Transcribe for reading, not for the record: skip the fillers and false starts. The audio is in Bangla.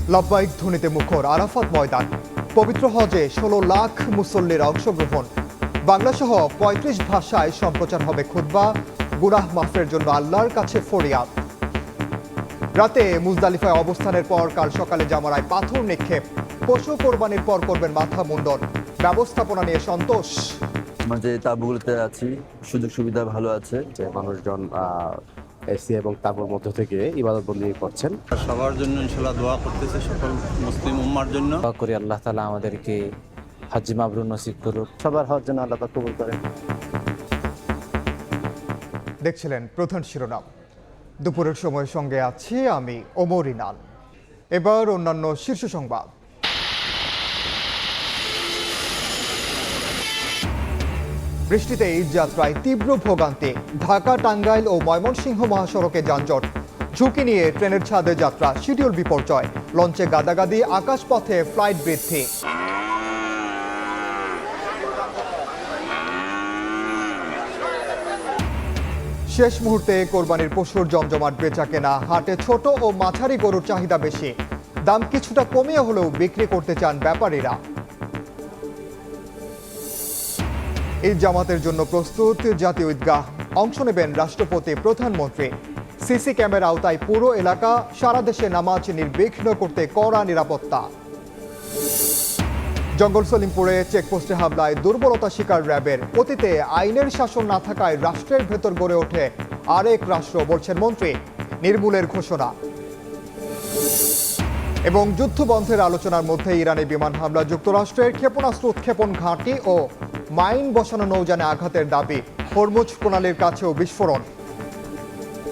লব্বাইক ধ্বনিতে মুখর আরাফাত ময়দান। পবিত্র হজে 16 লাখ মুসল্লির অংশগ্রহণ। বাংলাসহ 35 ভাষায় সম্প্রচার হবে খুতবা। গুনাহ মাফের জন্য আল্লাহর কাছে ফরিয়াদ। রাতে মুজদালিফায় অবস্থানের পর কাল সকালে জামারায় পাথর নিক্ষেপ। পশু কোরবানির পর করবেন মাথা মুন্ডন। ব্যবস্থাপনা নিয়ে সন্তোষ। আমরা যে তাঁবুগুলোতে আছি, সুযোগ সুবিধা ভালো আছে। যে মানুষজন এসি এবং তাঁবুর মধ্য থেকে ইবাদতবন্দি করছেন। সবার জন্য ইনশাআল্লাহ দোয়া করতেছে, সকল মুসলিম উম্মার জন্য। দোয়া করি আল্লাহ তাআলা আমাদেরকে হজ মাবরুর নসিব করুক। সবার হজ যেন আল্লাহ পাক কবুল করেন। দেখছিলেন প্রধান শিরোনাম। দুপুরের সময়ের সঙ্গে আছি আমি ওমর ইনান। এবার অন্যান্য শীর্ষ সংবাদ। বৃষ্টিতে ঈদযাত্রায় তীব্র ভোগান্তি। ঢাকা, টাঙ্গাইল ও ময়মনসিংহ মহাসড়কে যানজট। ঝুঁকি নিয়ে ট্রেনের ছাদে যাত্রা, শিডিউল বিপর্যয়। লঞ্চে গাদাগাদি, আকাশপথে ফ্লাইট বৃদ্ধি। শেষ মুহূর্তে কোরবানির পশুর জমজমাট বেচাকেনা। হাটে ছোট ও মাঝারি গরুর চাহিদা বেশি। দাম কিছুটা কমিয়ে হলেও বিক্রি করতে চান ব্যাপারীরা। ঈদ জামাতের জন্য প্রস্তুত জাতীয় ঈদগাহ। অংশ নেবেন রাষ্ট্রপতি, প্রধানমন্ত্রী। সিসি ক্যামেরা আওতায় পুরো এলাকা। সারা দেশে নামাজ নির্বিঘ্ন করতে কড়া নিরাপত্তা। জঙ্গল সলিমপুরে চেকপোস্টে হামলায় দুর্বলতা শিকার র্যাবের। অতীতে আইনের শাসন না থাকায় রাষ্ট্রের ভেতর গড়ে ওঠে আরেক রাষ্ট্র, বলছেন মন্ত্রী। নির্মূলের ঘোষণা। এবং যুদ্ধবন্ধের আলোচনার মধ্যে ইরানি বিমান হামলা, যুক্তরাষ্ট্রের ক্ষেপণাস্ত্র উৎক্ষেপণ ঘাঁটি ও মাইন বসানো নৌযানে আঘাতের দাবি। হরমুজ প্রণালীর কাছেও বিস্ফোরণ।